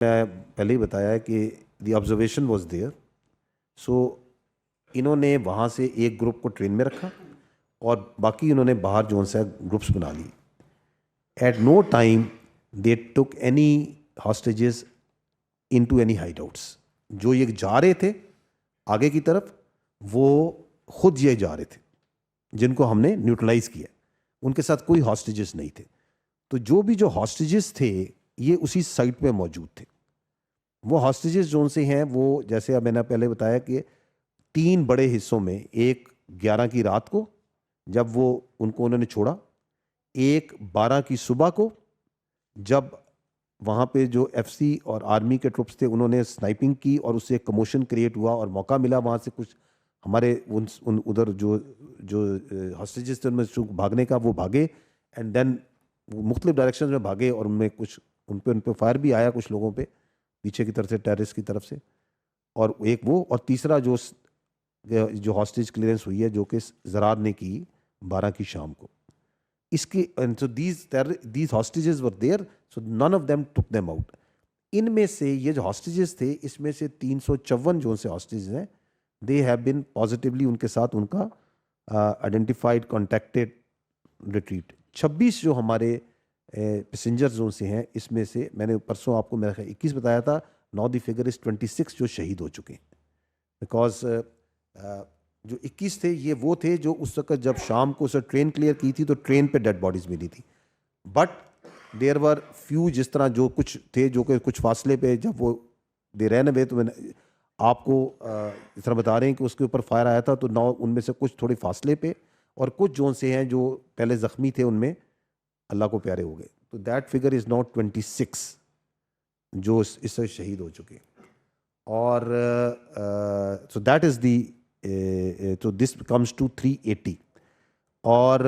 میں پہلے ہی بتایا ہے کہ دی آبزرویشن واز دیئر. سو انہوں نے وہاں سے ایک گروپ کو ٹرین میں رکھا اور باقی انہوں نے باہر جو سے گروپس بنا لی. At no time they took any hostages into any hideouts آؤٹس. جو یہ جا رہے تھے آگے کی طرف وہ خود یہ جا رہے تھے جن کو ہم نے نیوٹرلائز کیا, ان کے ساتھ کوئی ہاسٹیجز نہیں تھے. تو جو ہاسٹیجز تھے یہ اسی سائٹ پہ موجود تھے. وہ ہاسٹیجز جو سے ہیں وہ جیسے اب میں نے پہلے بتایا کہ 3 بڑے حصوں میں, ایک 11 کی رات کو جب وہ ان کو انہوں نے چھوڑا, ایک 12 کی صبح کو جب وہاں پہ جو ایف سی اور آرمی کے ٹروپس تھے انہوں نے سنائپنگ کی اور اس سے ایک کموشن کریٹ ہوا اور موقع ملا وہاں سے کچھ ہمارے ادھر جو ہاسٹیجز تھے ان میں بھاگنے کا, وہ بھاگے اینڈ دین مختلف ڈائریکشن میں بھاگے اور ان میں کچھ ان پہ فائر بھی آیا کچھ لوگوں پہ پیچھے کی طرف سے, ٹیررسٹ کی طرف سے. اور ایک وہ, اور تیسرا جو ہاسٹیج کلیئرنس ہوئی ہے جو کہ زرار نے کی 12 کی شام کو. اس کی so these hostages were there, so none of them took them out. ان میں سے یہ جو ہاسٹیجز تھے اس میں سے 354 جو سے ہاسٹیجز ہیں they have been positively ان کے ساتھ ان کا identified contacted retreat. 26 جو ہمارے پیسنجر زون سے ہیں اس میں سے میں نے پرسوں آپ کو میرا خیال 21 بتایا تھا, now the figure is 26 جو شہید ہو چکے ہیں. بیکاز جو 21 تھے یہ وہ تھے جو اس وقت جب شام کو اسے ٹرین کلیئر کی تھی تو ٹرین پہ ڈیڈ باڈیز ملی تھی. بٹ دیر ور فیو جس طرح جو کچھ تھے جو کہ کچھ فاصلے پہ جب وہ دے رین اوے, تو میں نے آپ کو اس طرح بتا رہے ہیں کہ اس کے اوپر فائر آیا تھا, تو نو ان میں سے کچھ تھوڑے فاصلے پہ اور کچھ جون سے ہیں جو پہلے زخمی تھے ان میں اللہ کو پیارے ہو گئے. تو دیٹ فگر از ناٹ 26 جو اس سے شہید ہو چکے. اور سو دیٹ از دی تو دس کمز ٹو 380. اور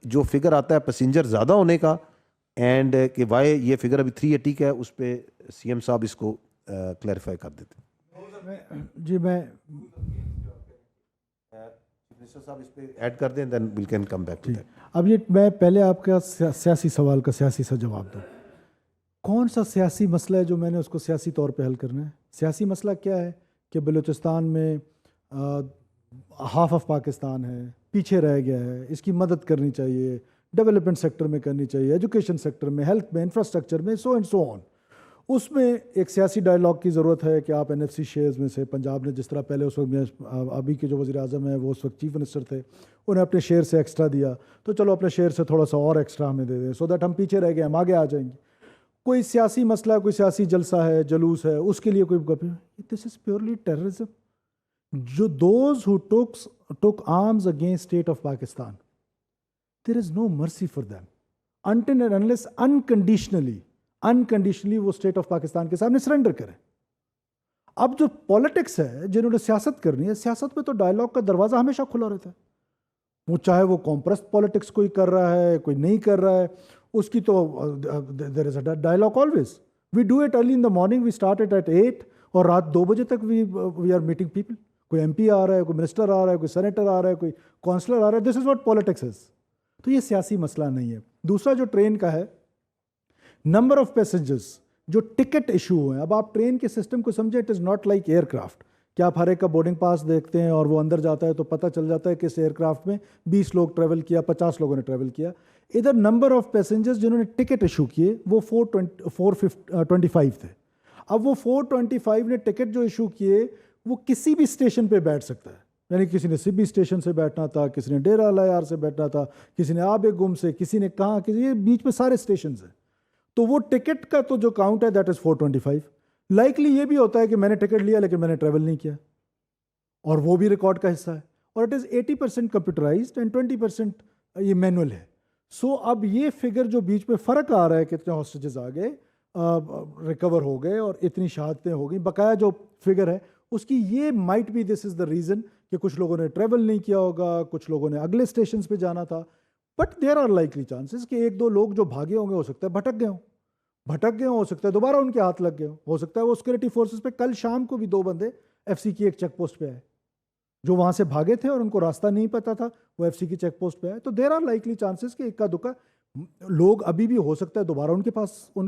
جو فگر آتا ہے پیسنجر زیادہ ہونے کا اینڈ کہ وائی یہ فگر ابھی 380 کا ہے, اس پہ سی ایم صاحب اس کو کلیریفائی کر دیتے. جی میں صاحب اس پہ ایڈ کر دیں then we can come back to that. اب یہ میں پہلے آپ کا سیاسی سوال کا سیاسی سا جواب دوں. کون سا سیاسی مسئلہ ہے جو میں نے اس کو سیاسی طور پہ حل کرنا ہے؟ سیاسی مسئلہ کیا ہے کہ بلوچستان میں ہاف آف پاکستان ہے, پیچھے رہ گیا ہے, اس کی مدد کرنی چاہیے, ڈیولپمنٹ سیکٹر میں کرنی چاہیے, ایجوکیشن سیکٹر میں, ہیلتھ میں, انفراسٹرکچر میں, سو اینڈ سو آن. اس میں ایک سیاسی ڈائلاگ کی ضرورت ہے کہ آپ این ایف سی شیئرز میں سے پنجاب نے جس طرح پہلے اس وقت ابھی کے جو وزیر اعظم ہیں وہ اس وقت چیف منسٹر تھے, انہیں اپنے شیئر سے ایکسٹرا دیا, تو چلو اپنے شیئر سے تھوڑا سا اور ایکسٹرا ہمیں دے دیں سو دیٹ ہم پیچھے رہ گئے, ہم آگے آ جائیں گے. کوئی سیاسی مسئلہ, کوئی سیاسی جلسہ ہے, جلوس ہے, اس کے لیے کوئی دس از پیورلی ٹیررزم. جو those who took arms against state of Pakistan, there is no mercy for them until and unless unconditionally وہ اسٹیٹ آف پاکستان کے سامنے سرنڈر کریں. اب جو پولیٹکس ہے, جنہوں نے سیاست کرنی ہے, سیاست میں تو ڈائلاگ کا دروازہ ہمیشہ کھلا رہتا ہے. وہ چاہے وہ کمپریسڈ پولیٹکس کوئی کر رہا ہے, کوئی نہیں کر رہا ہے, اس کی تو there is a dialogue always. We do it early in the morning, we start it at 8 اور رات 2 بجے تک وی آر میٹنگ پیپل. کوئی ایم پی آ رہا ہے, کوئی منسٹر آ رہا ہے, کوئی سینیٹر آ رہا ہے, کوئی کونسلر آ رہا ہے. دس از واٹ پولیٹکس از. تو یہ سیاسی مسئلہ نہیں ہے. دوسرا جو ٹرین کا ہے, نمبر آف پیسنجرز جو ٹکٹ ایشو ہوئے ہیں. اب آپ ٹرین کے سسٹم کو سمجھیں, it is not like aircraft کہ آپ ہر ایک کا بورڈنگ پاس دیکھتے ہیں اور وہ اندر جاتا ہے تو پتہ چل جاتا ہے کہ اس ایئر کرافٹ میں 20 لوگ ٹریول کیا, 50 لوگوں نے ٹریول کیا. ادھر نمبر آف پیسنجرز جنہوں نے ٹکٹ ایشو کیے وہ 425 تھے. اب وہ 425 نے ٹکٹ جو ایشو کیے وہ کسی بھی اسٹیشن پہ بیٹھ سکتا ہے. یعنی کسی نے سبی اسٹیشن سے بیٹھنا تھا, کسی نے ڈیرہ الایار سے بیٹھنا تھا, کسی نے آب گم سے, کسی نے کہاں, کسی یہ بیچ میں سارے اسٹیشنز ہیں. تو وہ ٹکٹ کا تو جو کاؤنٹ ہے دیٹ از 425. لائکلی یہ بھی ہوتا ہے کہ میں نے ٹکٹ لیا لیکن میں نے ٹریول نہیں کیا, اور وہ بھی ریکارڈ کا حصہ ہے. اور اٹ از 80% کمپیوٹرائزڈ اینڈ 20% یہ مینول ہے. سو اب یہ فگر جو بیچ میں فرق آ رہا ہے, کتنے ہاسٹیجز آ گئے, ریکور ہو گئے اور اتنی شہادتیں ہو گئیں, بقایا جو فگر ہے اس کی یہ might be this is the reason کہ کچھ لوگوں نے ٹریول نہیں کیا ہوگا, کچھ لوگوں نے اگلے اسٹیشنز پہ جانا تھا. But there are likely chances کہ 1-2 لوگ جو بھاگے ہوں گے ہو سکتا ہے بھٹک گئے ہوں, ہو سکتا ہے دوبارہ ان کے ہاتھ لگ گئے ہو سکتا ہے وہ سیکورٹی فورسز پہ. کل شام کو بھی 2 بندے ایف سی کی ایک چیک پوسٹ پہ آئے جو وہاں سے بھاگے تھے اور ان کو راستہ نہیں پتا تھا, وہ ایف سی کی چیک پوسٹ پہ آئے. تو دیر آر لائکلی چانسز کہ اکا دکا لوگ ابھی بھی ہو سکتا ہے دوبارہ ان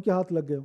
کے ہاتھ لگ گئے ہوں.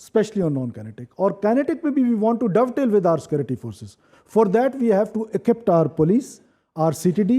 especially on non-kinetic. Or kinetic maybe we want to dovetail with our security forces. For that we have to equip our police, our CTD,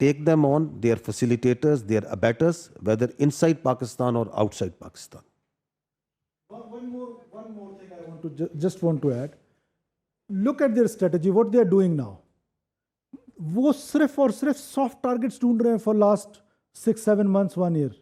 take them on, their facilitators, their abettors, whether inside Pakistan or outside Pakistan. One more thing I want to just want to add. Look at their strategy, what they are doing now. وہ صرف اور صرف soft targets ڈھونڈ رہے ہیں for last 6-7 months 1 year.